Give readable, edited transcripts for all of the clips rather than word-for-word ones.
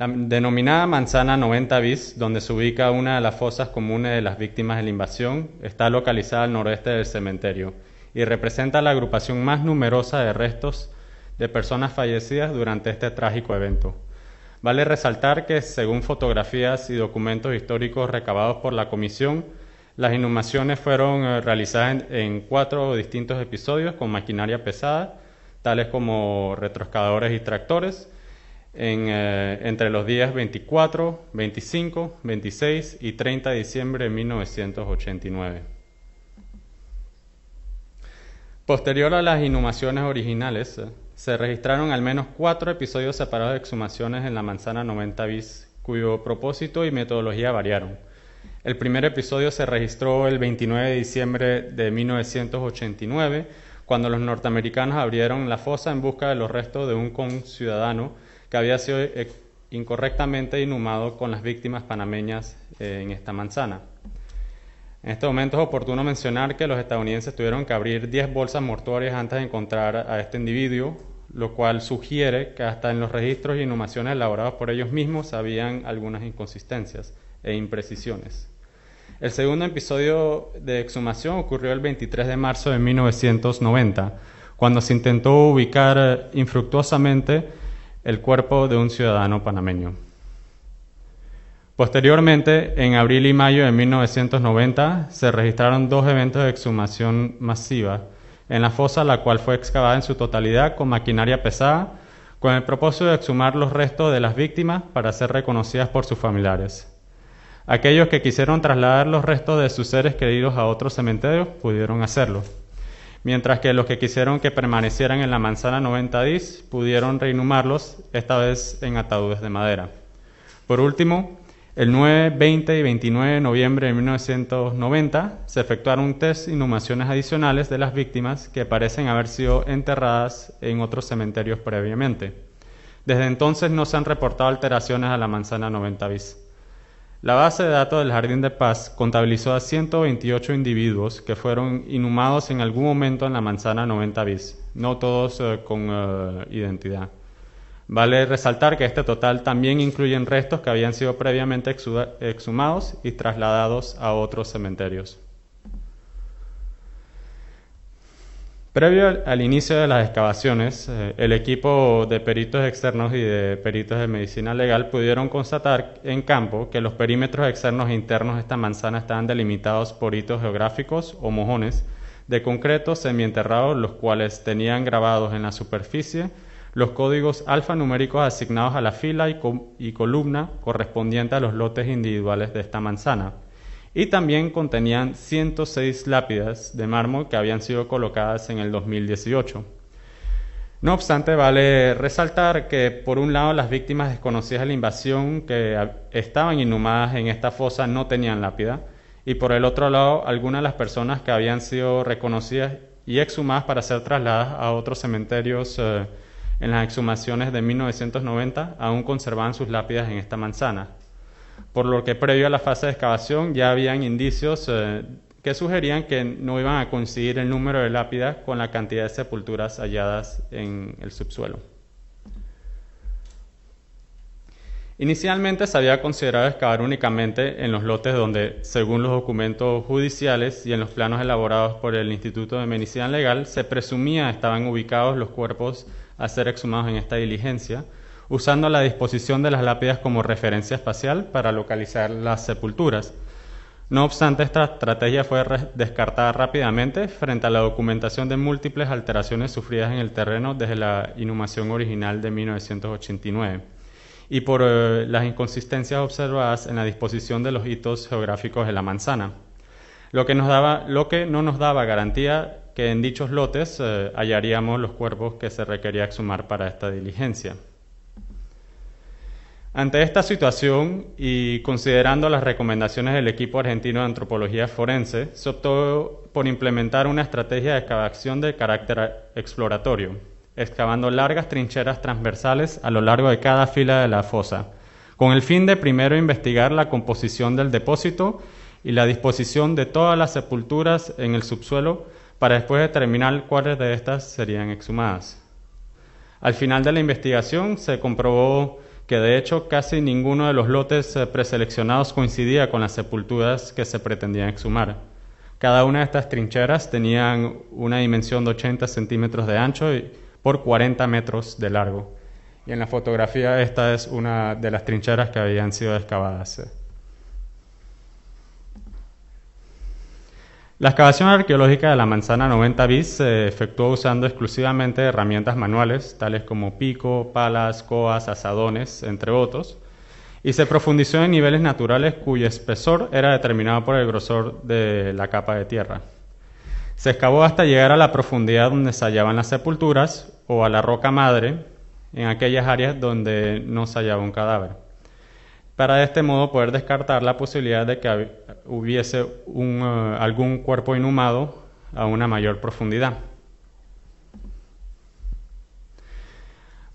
La denominada manzana 90 bis, donde se ubica una de las fosas comunes de las víctimas de la invasión, está localizada al noroeste del cementerio y representa la agrupación más numerosa de restos de personas fallecidas durante este trágico evento. Vale resaltar que, según fotografías y documentos históricos recabados por la comisión, las inhumaciones fueron realizadas en 4 distintos episodios con maquinaria pesada, tales como retroexcavadores y tractores, entre los días 24, 25, 26 y 30 de diciembre de 1989. Posterior a las inhumaciones originales, se registraron al menos 4 episodios separados de exhumaciones en la manzana 90 bis, cuyo propósito y metodología variaron. El primer episodio se registró el 29 de diciembre de 1989, cuando los norteamericanos abrieron la fosa en busca de los restos de un conciudadano que había sido incorrectamente inhumado con las víctimas panameñas en esta manzana. En este momento es oportuno mencionar que los estadounidenses tuvieron que abrir 10 bolsas mortuorias antes de encontrar a este individuo, lo cual sugiere que hasta en los registros y inhumaciones elaborados por ellos mismos habían algunas inconsistencias e imprecisiones. El segundo episodio de exhumación ocurrió el 23 de marzo de 1990, cuando se intentó ubicar infructuosamente el cuerpo de un ciudadano panameño. Posteriormente, en abril y mayo de 1990, se registraron 2 eventos de exhumación masiva en la fosa, la cual fue excavada en su totalidad con maquinaria pesada, con el propósito de exhumar los restos de las víctimas para ser reconocidas por sus familiares. Aquellos que quisieron trasladar los restos de sus seres queridos a otros cementerios pudieron hacerlo, mientras que los que quisieron que permanecieran en la manzana 90 bis pudieron reinhumarlos, esta vez en ataúdes de madera. Por último, el 9, 20 y 29 de noviembre de 1990 se efectuaron 3 inhumaciones adicionales de las víctimas que parecen haber sido enterradas en otros cementerios previamente. Desde entonces no se han reportado alteraciones a la manzana 90 bis. La base de datos del Jardín de Paz contabilizó a 128 individuos que fueron inhumados en algún momento en la manzana 90 bis, no todos con identidad. Vale resaltar que este total también incluye restos que habían sido previamente exhumados y trasladados a otros cementerios. Previo al inicio de las excavaciones, el equipo de peritos externos y de peritos de medicina legal pudieron constatar en campo que los perímetros externos e internos de esta manzana estaban delimitados por hitos geográficos o mojones de concreto semienterrados, los cuales tenían grabados en la superficie los códigos alfanuméricos asignados a la fila y columna correspondiente a los lotes individuales de esta manzana, y también contenían 106 lápidas de mármol que habían sido colocadas en el 2018. No obstante, vale resaltar que, por un lado, las víctimas desconocidas de la invasión que estaban inhumadas en esta fosa no tenían lápida, y por el otro lado, algunas de las personas que habían sido reconocidas y exhumadas para ser trasladadas a otros cementerios en las exhumaciones de 1990 aún conservaban sus lápidas en esta manzana, por lo que previo a la fase de excavación ya habían indicios que sugerían que no iban a coincidir el número de lápidas con la cantidad de sepulturas halladas en el subsuelo. Inicialmente se había considerado excavar únicamente en los lotes donde, según los documentos judiciales y en los planos elaborados por el Instituto de Medicina Legal, se presumía estaban ubicados los cuerpos a ser exhumados en esta diligencia, usando la disposición de las lápidas como referencia espacial para localizar las sepulturas. No obstante, esta estrategia fue descartada rápidamente frente a la documentación de múltiples alteraciones sufridas en el terreno desde la inhumación original de 1989 y por las inconsistencias observadas en la disposición de los hitos geográficos de la manzana, lo que no nos daba garantía que en dichos lotes hallaríamos los cuerpos que se requería exhumar para esta diligencia. Ante esta situación y considerando las recomendaciones del equipo argentino de antropología forense, se optó por implementar una estrategia de excavación de carácter exploratorio, excavando largas trincheras transversales a lo largo de cada fila de la fosa, con el fin de primero investigar la composición del depósito y la disposición de todas las sepulturas en el subsuelo para después determinar cuáles de estas serían exhumadas. Al final de la investigación se comprobó que de hecho casi ninguno de los lotes preseleccionados coincidía con las sepulturas que se pretendían exhumar. Cada una de estas trincheras tenían una dimensión de 80 centímetros de ancho y por 40 metros de largo. Y en la fotografía esta es una de las trincheras que habían sido excavadas. La excavación arqueológica de la Manzana 90 bis se efectuó usando exclusivamente herramientas manuales, tales como pico, palas, coas, azadones, entre otros, y se profundizó en niveles naturales cuyo espesor era determinado por el grosor de la capa de tierra. Se excavó hasta llegar a la profundidad donde se hallaban las sepulturas o a la roca madre, en aquellas áreas donde no se hallaba un cadáver, para de este modo poder descartar la posibilidad de que hubiese algún cuerpo inhumado a una mayor profundidad.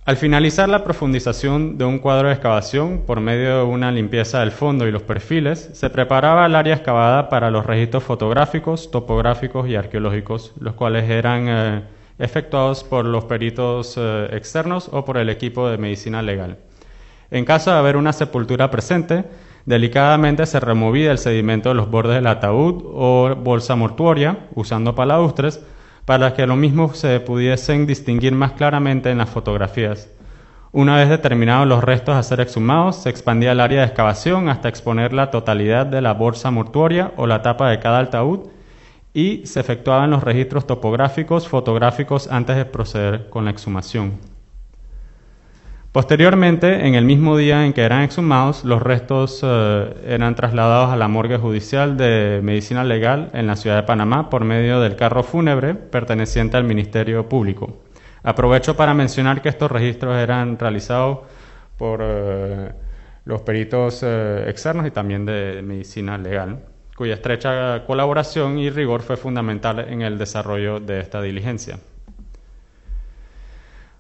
Al finalizar la profundización de un cuadro de excavación por medio de una limpieza del fondo y los perfiles, se preparaba el área excavada para los registros fotográficos, topográficos y arqueológicos, los cuales eran efectuados por los peritos externos o por el equipo de medicina legal. En caso de haber una sepultura presente, delicadamente se removía el sedimento de los bordes del ataúd o bolsa mortuoria, usando palaustres, para que lo mismo se pudiesen distinguir más claramente en las fotografías. Una vez determinados los restos a ser exhumados, se expandía el área de excavación hasta exponer la totalidad de la bolsa mortuoria o la tapa de cada ataúd y se efectuaban los registros topográficos, fotográficos antes de proceder con la exhumación. Posteriormente, en el mismo día en que eran exhumados, los restos eran trasladados a la morgue judicial de medicina legal en la ciudad de Panamá por medio del carro fúnebre perteneciente al Ministerio Público. Aprovecho para mencionar que estos registros eran realizados por los peritos externos y también de medicina legal, cuya estrecha colaboración y rigor fue fundamental en el desarrollo de esta diligencia.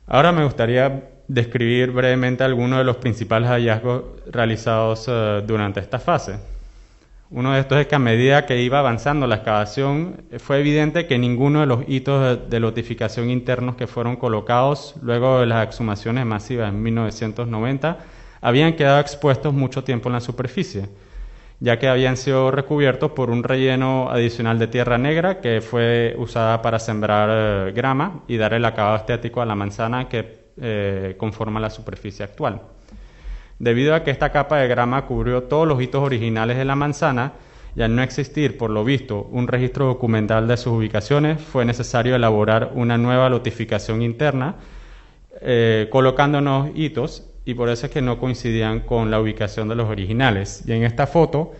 Ahora me gustaría describir brevemente algunos de los principales hallazgos realizados durante esta fase. Uno de estos es que a medida que iba avanzando la excavación, fue evidente que ninguno de los hitos de lotificación internos que fueron colocados luego de las exhumaciones masivas en 1990 habían quedado expuestos mucho tiempo en la superficie, ya que habían sido recubiertos por un relleno adicional de tierra negra que fue usada para sembrar grama y dar el acabado estético a la manzana que conforma la superficie actual. Debido a que esta capa de grama cubrió todos los hitos originales de la manzana, y al no existir, por lo visto, un registro documental de sus ubicaciones, fue necesario elaborar una nueva lotificación interna, colocando nuevos hitos, y por eso es que no coincidían con la ubicación de los originales. Y en esta foto,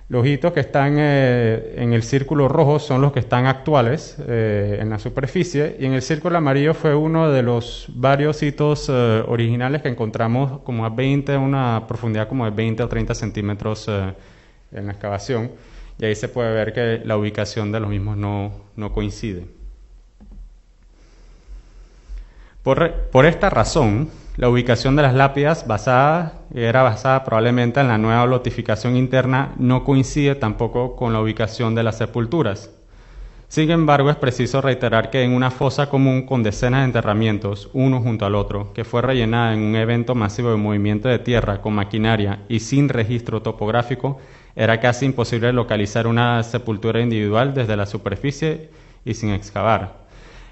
los hitos que están en el círculo rojo son los que están actuales en la superficie, y en el círculo amarillo fue uno de los varios hitos originales que encontramos como a una profundidad como de 20 o 30 centímetros en la excavación, y ahí se puede ver que la ubicación de los mismos no coincide. Por esta razón, la ubicación de las lápidas era basada probablemente en la nueva lotificación interna, no coincide tampoco con la ubicación de las sepulturas. Sin embargo, es preciso reiterar que en una fosa común con decenas de enterramientos, uno junto al otro, que fue rellenada en un evento masivo de movimiento de tierra con maquinaria y sin registro topográfico, era casi imposible localizar una sepultura individual desde la superficie y sin excavar.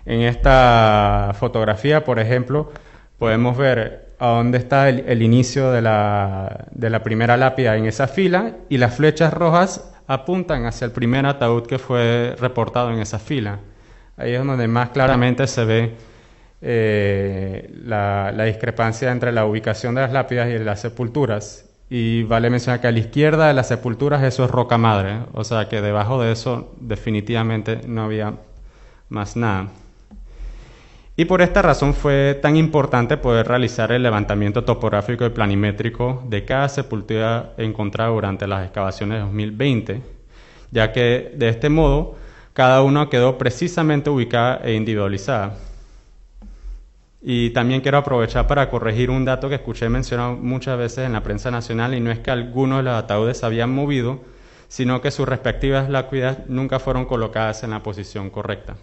En esta fotografía, por ejemplo, podemos ver a dónde está el inicio de la primera lápida en esa fila, y las flechas rojas apuntan hacia el primer ataúd que fue reportado en esa fila. Ahí es donde más claramente se ve la discrepancia entre la ubicación de las lápidas y de las sepulturas. Y vale mencionar que a la izquierda de las sepulturas eso es roca madre, o sea que debajo de eso definitivamente no había más nada. Y por esta razón fue tan importante poder realizar el levantamiento topográfico y planimétrico de cada sepultura encontrada durante las excavaciones de 2020, ya que de este modo cada una quedó precisamente ubicada e individualizada. Y también quiero aprovechar para corregir un dato que escuché mencionado muchas veces en la prensa nacional, y no es que algunos de los ataúdes se habían movido, sino que sus respectivas lápidas nunca fueron colocadas en la posición correcta.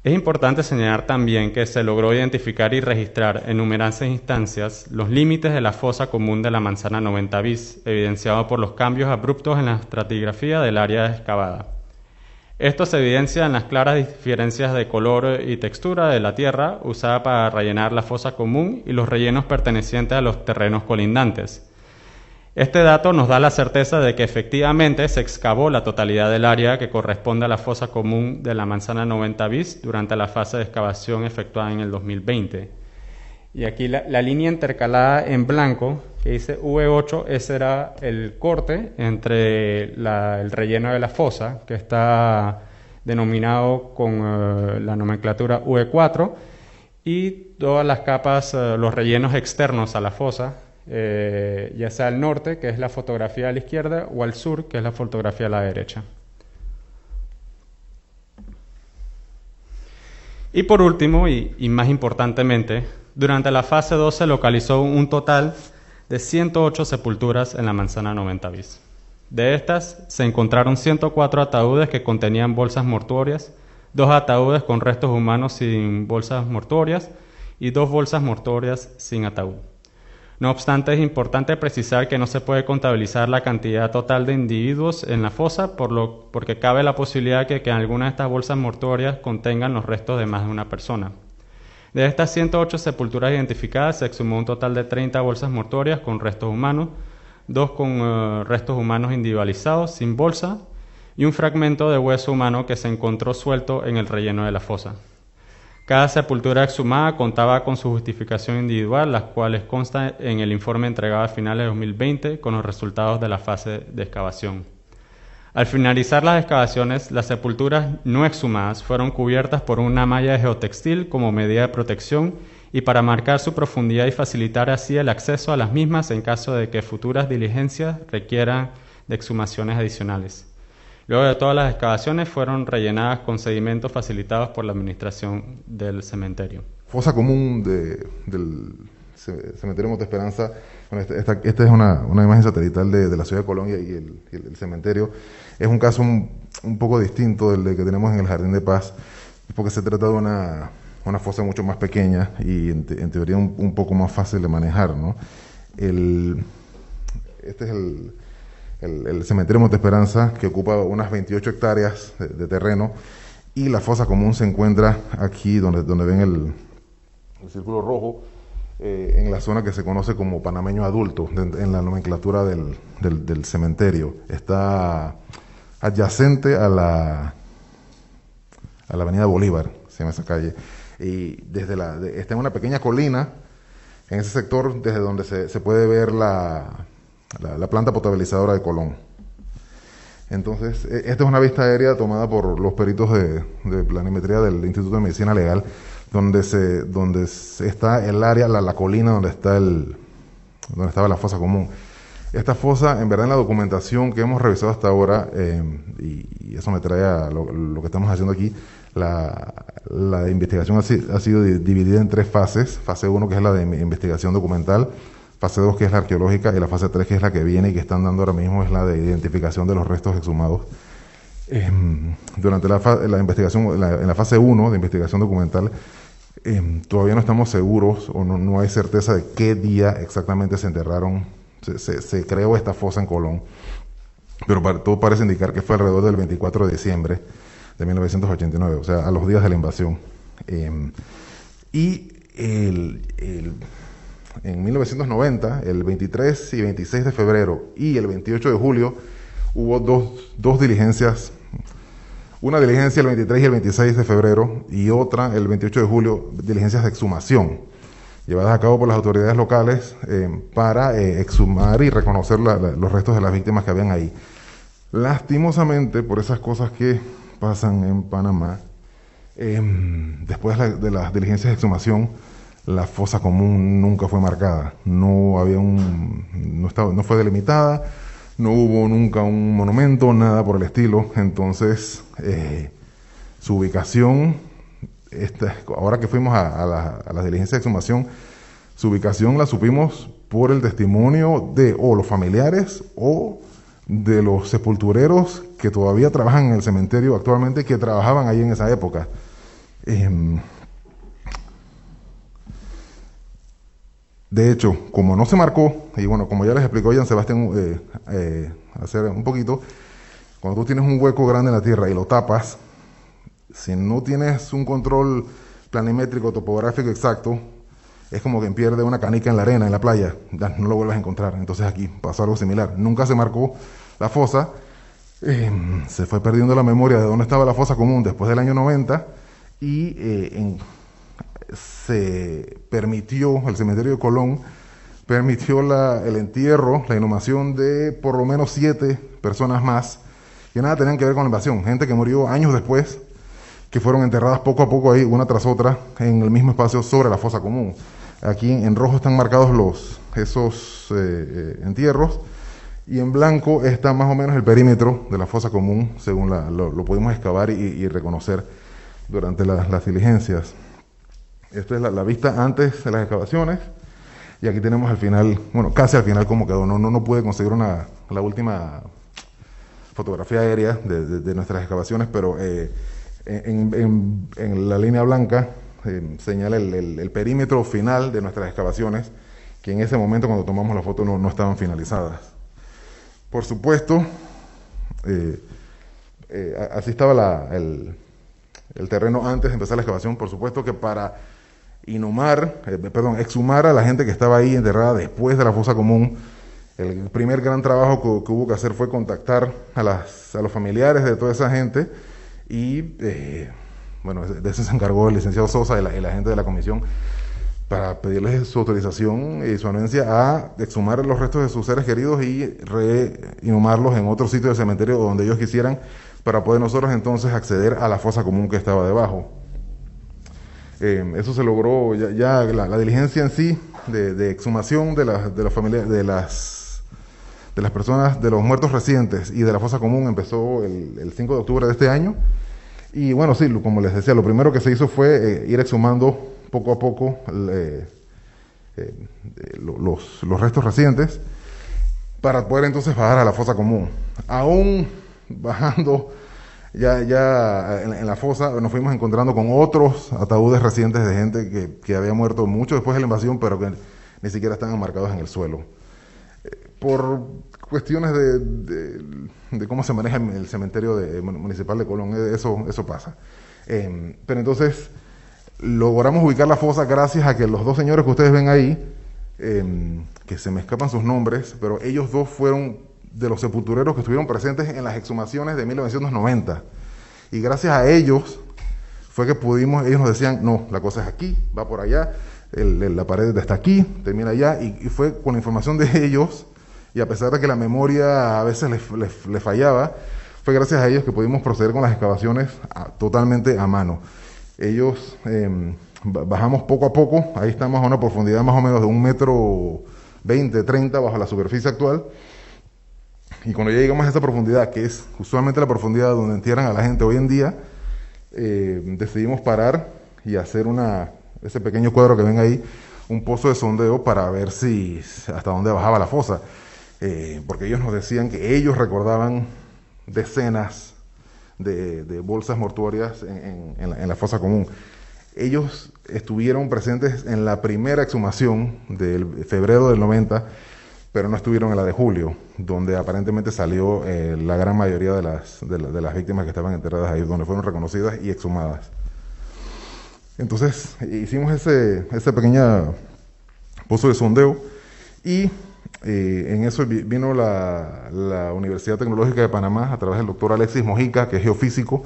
Es importante señalar también que se logró identificar y registrar en numerosas instancias los límites de la fosa común de la manzana 90 bis, evidenciado por los cambios abruptos en la estratigrafía del área excavada. Esto se evidencia en las claras diferencias de color y textura de la tierra usada para rellenar la fosa común y los rellenos pertenecientes a los terrenos colindantes. Este dato nos da la certeza de que efectivamente se excavó la totalidad del área que corresponde a la fosa común de la manzana 90 bis durante la fase de excavación efectuada en el 2020. Y aquí la línea intercalada en blanco que dice V8, ese era el corte entre el relleno de la fosa, que está denominado con la nomenclatura V4, y todas las capas, los rellenos externos a la fosa, ya sea al norte, que es la fotografía a la izquierda, o al sur, que es la fotografía a la derecha. Y por último, y más importantemente, durante la fase 2 se localizó un total de 108 sepulturas en la manzana 90 bis. De estas se encontraron 104 ataúdes que contenían bolsas mortuorias, 2 ataúdes con restos humanos sin bolsas mortuorias y 2 bolsas mortuorias sin ataúd. No obstante, es importante precisar que no se puede contabilizar la cantidad total de individuos en la fosa, porque cabe la posibilidad de que alguna de estas bolsas mortuorias contengan los restos de más de una persona. De estas 108 sepulturas identificadas, se exhumó un total de 30 bolsas mortuorias con restos humanos, 2 con restos humanos individualizados, sin bolsa, y un fragmento de hueso humano que se encontró suelto en el relleno de la fosa. Cada sepultura exhumada contaba con su justificación individual, las cuales constan en el informe entregado a finales de 2020 con los resultados de la fase de excavación. Al finalizar las excavaciones, las sepulturas no exhumadas fueron cubiertas por una malla de geotextil como medida de protección y para marcar su profundidad y facilitar así el acceso a las mismas en caso de que futuras diligencias requieran de exhumaciones adicionales. Luego de todas las excavaciones fueron rellenadas con sedimentos facilitados por la administración del cementerio. Fosa común del cementerio Monte Esperanza. Bueno, esta es una imagen satelital de la ciudad de Colombia y el cementerio. Es un caso un poco distinto del que tenemos en el Jardín de Paz, porque se trata de una fosa mucho más pequeña y en teoría un poco más fácil de manejar, ¿no? Este es el cementerio Monte Esperanza, que ocupa unas 28 hectáreas de terreno, y la fosa común se encuentra aquí donde ven el círculo rojo, en la zona que se conoce como Panameño Adulto, en la nomenclatura del cementerio. Está adyacente a la avenida Bolívar, se llama esa calle, y está en una pequeña colina, en ese sector, desde donde se puede ver la planta potabilizadora de Colón. Entonces, esta es una vista aérea tomada por los peritos de planimetría del Instituto de Medicina Legal, donde está el área, la colina donde estaba la fosa común. Esta fosa, en verdad, en la documentación que hemos revisado hasta ahora, y eso me trae a lo que estamos haciendo aquí, la investigación ha sido dividida en 3 fases. Fase 1, que es la de investigación documental; fase 2, que es la arqueológica; y la fase 3, que es la que viene y que están dando ahora mismo, es la de identificación de los restos exhumados. Durante la investigación, en la fase 1 de investigación documental, todavía no estamos seguros o no hay certeza de qué día exactamente se enterraron, se creó esta fosa en Colón, pero todo parece indicar que fue alrededor del 24 de diciembre de 1989, o sea, a los días de la invasión. Y en 1990, el 23 y 26 de febrero y el 28 de julio, hubo dos diligencias. Una diligencia el 23 y el 26 de febrero y otra el 28 de julio, diligencias de exhumación, llevadas a cabo por las autoridades locales para exhumar y reconocer los restos de las víctimas que habían ahí. Lastimosamente, por esas cosas que pasan en Panamá, después de las diligencias de exhumación, la fosa común nunca fue marcada, no fue delimitada, no hubo nunca un monumento, nada por el estilo. Entonces, su ubicación, ahora que fuimos a las diligencias de exhumación, su ubicación la supimos por el testimonio de o los familiares o de los sepultureros que todavía trabajan en el cementerio actualmente, que trabajaban ahí en esa época. Em, de hecho, como no se marcó, y bueno, como ya les explicó Jan Sebastián hace un poquito, cuando tú tienes un hueco grande en la tierra y lo tapas, si no tienes un control planimétrico, topográfico exacto, es como quien pierde una canica en la arena, en la playa, ya no lo vuelves a encontrar. Entonces aquí pasó algo similar. Nunca se marcó la fosa, se fue perdiendo la memoria de dónde estaba la fosa común después del año 90 y se permitió, el cementerio de Colón permitió el entierro, la inhumación de por lo menos 7 personas más que nada tenían que ver con la invasión, gente que murió años después, que fueron enterradas poco a poco ahí, una tras otra, en el mismo espacio sobre la fosa común. Aquí en rojo están marcados esos entierros, y en blanco está más o menos el perímetro de la fosa común, según lo pudimos excavar y reconocer durante las diligencias. Esta es la vista antes de las excavaciones, y aquí tenemos al final, bueno, casi al final cómo quedó. No pude conseguir la última fotografía aérea de nuestras excavaciones, pero en la línea blanca señala el perímetro final de nuestras excavaciones, que en ese momento cuando tomamos la foto no estaban finalizadas. Por supuesto, así estaba el terreno antes de empezar la excavación. Por supuesto que para exhumar a la gente que estaba ahí enterrada después de la fosa común, el primer gran trabajo que hubo que hacer fue contactar a los familiares de toda esa gente y, bueno, de eso se encargó el licenciado Sosa y la gente de la comisión para pedirles su autorización y su anuencia a exhumar los restos de sus seres queridos y reinhumarlos en otro sitio del cementerio donde ellos quisieran, para poder nosotros entonces acceder a la fosa común que estaba debajo. Eso se logró ya la diligencia en sí de exhumación de las familias, de las personas, de los muertos recientes y de la fosa común empezó el 5 de octubre de este año. Y bueno, sí, como les decía, lo primero que se hizo fue ir exhumando poco a poco los restos recientes para poder entonces bajar a la fosa común. Aún bajando ya en la fosa nos fuimos encontrando con otros ataúdes recientes de gente que había muerto mucho después de la invasión, pero que ni siquiera estaban marcados en el suelo. Por cuestiones de cómo se maneja el cementerio municipal de Colón, eso pasa. Pero entonces logramos ubicar la fosa gracias a que los dos señores que ustedes ven ahí, que se me escapan sus nombres, pero ellos dos fueron de los sepultureros que estuvieron presentes en las exhumaciones de 1990. Y gracias a ellos fue que pudimos, ellos nos decían, no, la cosa es aquí, va por allá, la pared está aquí, termina allá, y fue con la información de ellos, y a pesar de que la memoria a veces les fallaba, fue gracias a ellos que pudimos proceder con las excavaciones totalmente a mano. Ellos bajamos poco a poco, ahí estamos a una profundidad más o menos de 1,20 m, 30 bajo la superficie actual, y cuando ya llegamos a esa profundidad, que es usualmente la profundidad donde entierran a la gente hoy en día, decidimos parar y hacer ese pequeño cuadro que ven ahí, un pozo de sondeo para ver hasta dónde bajaba la fosa, porque ellos nos decían que ellos recordaban decenas de bolsas mortuorias en la fosa común. Ellos estuvieron presentes en la primera exhumación de febrero del 90, pero no estuvieron en la de julio, donde aparentemente salió la gran mayoría de las víctimas que estaban enterradas ahí, donde fueron reconocidas y exhumadas. Entonces hicimos ese pequeño pozo de sondeo y en eso vino la Universidad Tecnológica de Panamá a través del doctor Alexis Mojica, que es geofísico,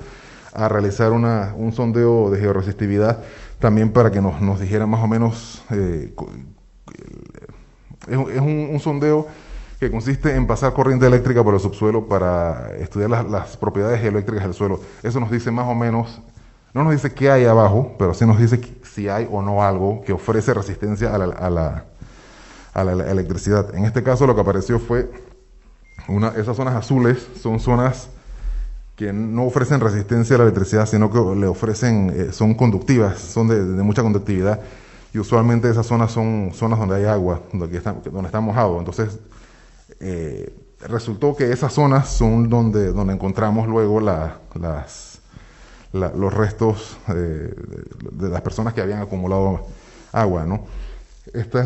a realizar un sondeo de georresistividad también para que nos dijera más o menos. Es un sondeo que consiste en pasar corriente eléctrica por el subsuelo para estudiar las propiedades geoeléctricas del suelo. Eso nos dice más o menos, no nos dice qué hay abajo, pero sí nos dice si hay o no algo que ofrece resistencia a la electricidad. En este caso lo que apareció fue esas zonas azules son zonas que no ofrecen resistencia a la electricidad, sino que le ofrecen, son conductivas, son de mucha conductividad. Y usualmente esas zonas son zonas donde hay agua, donde está mojado. Entonces, resultó que esas zonas son donde encontramos luego las los restos de las personas que habían acumulado agua, ¿no? Esta es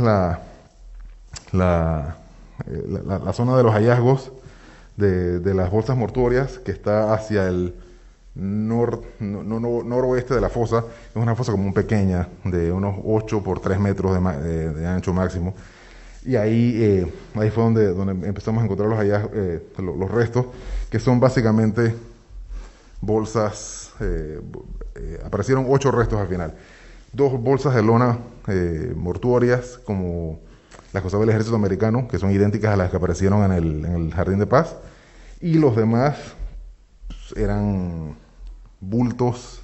la zona de los hallazgos de las bolsas mortuorias, que está hacia el noroeste de la fosa. Es una fosa común pequeña, de unos 8 por 3 metros de ancho máximo. Y ahí fue donde empezamos a encontrar los hallazgos, los restos, que son básicamente bolsas. Aparecieron 8 restos al final. 2 bolsas de lona mortuorias, como las que usaba el ejército americano, que son idénticas a las que aparecieron en el Jardín de Paz. Y los demás eran bultos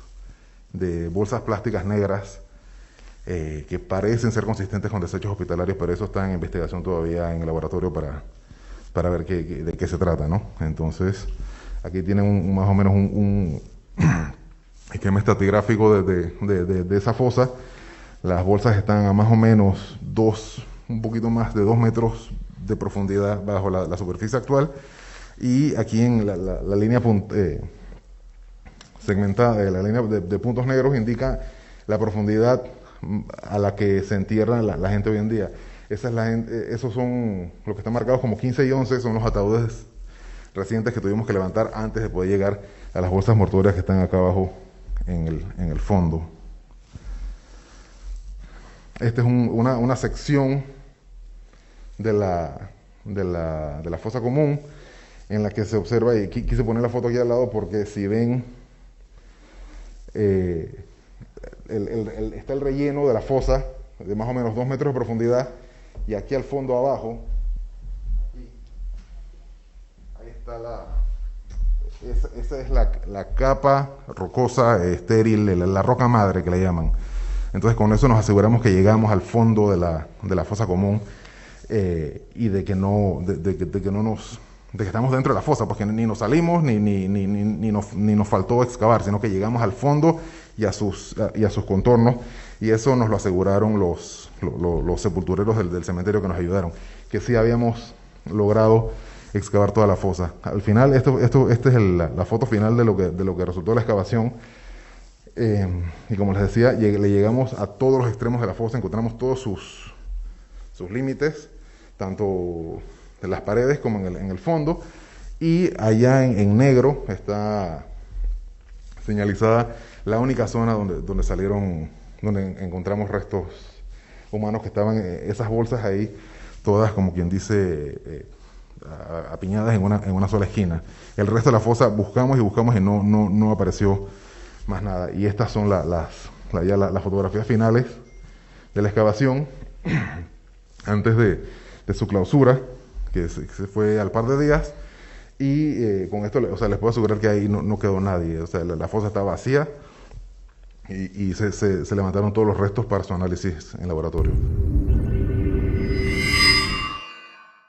de bolsas plásticas negras que parecen ser consistentes con desechos hospitalarios, pero eso está en investigación todavía en el laboratorio para ver de qué se trata, ¿no? Entonces, aquí tienen más o menos un esquema estratigráfico de esa fosa. Las bolsas están a más o menos un poquito más de 2 metros de profundidad bajo la superficie actual. Y aquí en la línea segmentada, la línea de puntos negros indica la profundidad a la que se entierra la gente hoy en día. Esos son los que están marcados como 15 y 11, son los ataúdes recientes que tuvimos que levantar antes de poder llegar a las bolsas mortuorias que están acá abajo en el fondo. Esta es una sección de la fosa común, en la que se observa, y quise poner la foto aquí al lado porque si ven, está el relleno de la fosa de más o menos 2 metros de profundidad, y aquí al fondo abajo, ahí está esa es la capa rocosa estéril, la roca madre que le llaman. Entonces con eso nos aseguramos que llegamos al fondo de la fosa común, y de que estamos dentro de la fosa, porque ni nos salimos ni nos faltó excavar, sino que llegamos al fondo y a sus contornos, y eso nos lo aseguraron los sepultureros del cementerio que nos ayudaron, que sí habíamos logrado excavar toda la fosa. Al final, esta es la foto final de lo que resultó la excavación. Y como les decía, le llegamos a todos los extremos de la fosa, encontramos todos sus límites, tanto en las paredes como en el fondo, y allá en negro está señalizada la única zona donde encontramos restos humanos, que estaban esas bolsas ahí, todas, como quien dice, apiñadas en una sola esquina. El resto de la fosa buscamos y no apareció más nada. Y estas son las fotografías finales de la excavación antes de su clausura, que se fue al par de días. Y con esto, les puedo asegurar que ahí no quedó nadie. O sea, la fosa está vacía, y se levantaron todos los restos para su análisis en laboratorio.